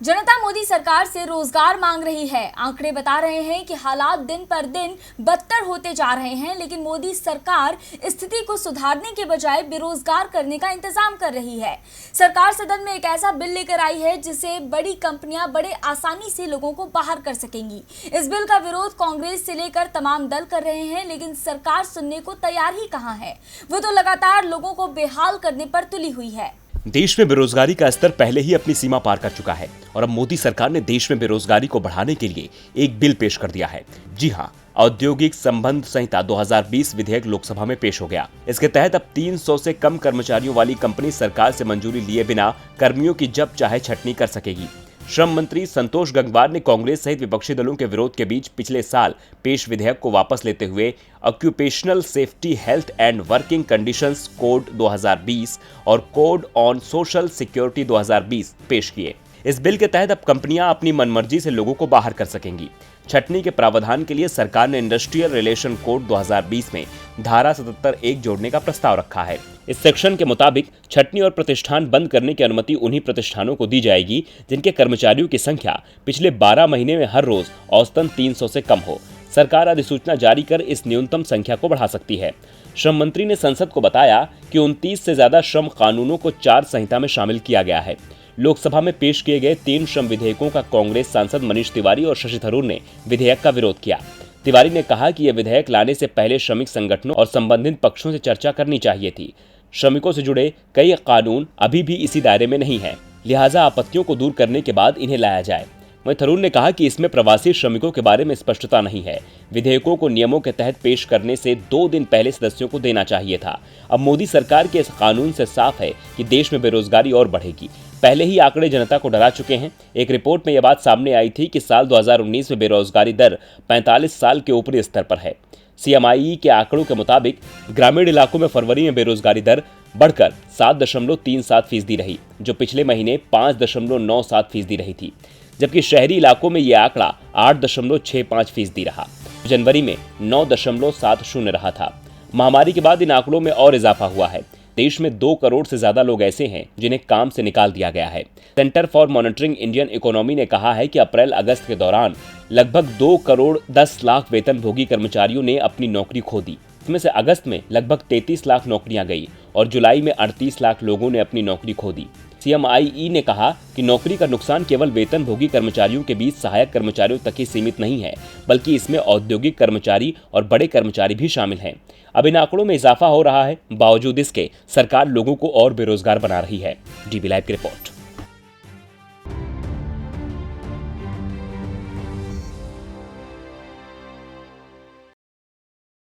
जनता मोदी सरकार से रोजगार मांग रही है। आंकड़े बता रहे हैं कि हालात दिन पर दिन बदतर होते जा रहे हैं, लेकिन मोदी सरकार स्थिति को सुधारने के बजाय बेरोजगार करने का इंतजाम कर रही है। सरकार सदन में एक ऐसा बिल लेकर आई है जिसे बड़ी कंपनियां बड़े आसानी से लोगों को बाहर कर सकेंगी। इस बिल का विरोध कांग्रेस से लेकर तमाम दल कर रहे हैं, लेकिन सरकार सुनने को तैयार ही कहां है। वो तो लगातार लोगों को बेहाल करने पर तुली हुई है। देश में बेरोजगारी का स्तर पहले ही अपनी सीमा पार कर चुका है और अब मोदी सरकार ने देश में बेरोजगारी को बढ़ाने के लिए एक बिल पेश कर दिया है। जी हां, औद्योगिक संबंध संहिता 2020 विधेयक लोकसभा में पेश हो गया। इसके तहत अब 300 से कम कर्मचारियों वाली कंपनी सरकार से मंजूरी लिए बिना कर्मियों की जब चाहे छटनी कर सकेगी। श्रम मंत्री संतोष गंगवार ने कांग्रेस सहित विपक्षी दलों के विरोध के बीच पिछले साल पेश विधेयक को वापस लेते हुए occupational safety health and working conditions code 2020 और कोड ऑन सोशल सिक्योरिटी 2020 पेश किए। इस बिल के तहत अब कंपनियां अपनी मनमर्जी से लोगों को बाहर कर सकेंगी। छटनी के प्रावधान के लिए सरकार ने इंडस्ट्रियल रिलेशन कोड 2020 में धारा 77(1) जोड़ने का प्रस्ताव रखा है। इस सेक्शन के मुताबिक छटनी और प्रतिष्ठान बंद करने की अनुमति उन्हीं प्रतिष्ठानों को दी जाएगी जिनके कर्मचारियों की संख्या पिछले 12 महीने में हर रोज औसतन 300 से कम हो। सरकार अधिसूचना जारी कर इस न्यूनतम संख्या को बढ़ा सकती है। श्रम मंत्री ने संसद को बताया कि 29 से ज्यादा श्रम कानूनों को 4 संहिता में शामिल किया गया है। लोकसभा में पेश किए गए 3 श्रम विधेयकों का कांग्रेस सांसद मनीष तिवारी और शशि थरूर ने विधेयक का विरोध किया। तिवारी ने कहा कि यह विधेयक लाने से पहले श्रमिक संगठनों और संबंधित पक्षों से चर्चा करनी चाहिए थी। श्रमिकों से जुड़े कई कानून अभी भी इसी दायरे में नहीं है, लिहाजा आपत्तियों को दूर करने के बाद इन्हें लाया जाए। वहीं थरूर ने कहा कि इसमें प्रवासी श्रमिकों के बारे में स्पष्टता नहीं है। विधेयकों को नियमों के तहत पेश करने से 2 दिन पहले सदस्यों को देना चाहिए था। अब मोदी सरकार के इस कानून से साफ है कि देश में बेरोजगारी और बढ़ेगी। पहले ही आंकड़े जनता को डरा चुके हैं। एक रिपोर्ट में यह बात सामने आई थी कि साल 2019 में बेरोजगारी दर 45 साल के ऊपरी स्तर पर है। CMIE के आंकड़ों के मुताबिक ग्रामीण इलाकों में फरवरी में बेरोजगारी दर बढ़कर 7.37% रही, जो पिछले महीने 5.97% रही थी, जबकि शहरी इलाकों में यह आंकड़ा 8.65% रहा। जनवरी में 9.70 रहा था। महामारी के बाद इन आंकड़ों में और इजाफा हुआ है। देश में 2 करोड़ से ज्यादा लोग ऐसे हैं जिन्हें काम से निकाल दिया गया है। Centre for monitoring Indian economy ने कहा है कि अप्रैल अगस्त के दौरान लगभग 2 करोड़ 10 लाख वेतनभोगी कर्मचारियों ने अपनी नौकरी खो दी। इसमें से अगस्त में लगभग 33 लाख नौकरियां गई और जुलाई में 38 लाख लोगों ने अपनी नौकरी खो दी। CMIE ने कहा कि नौकरी का नुकसान केवल वेतनभोगी कर्मचारियों के बीच सहायक कर्मचारियों तक ही सीमित नहीं है, बल्कि इसमें औद्योगिक कर्मचारी और बड़े कर्मचारी भी शामिल हैं। अब इन आंकड़ों में इजाफा हो रहा है, बावजूद इसके सरकार लोगों को और बेरोजगार बना रही है। DB लाइव की रिपोर्ट।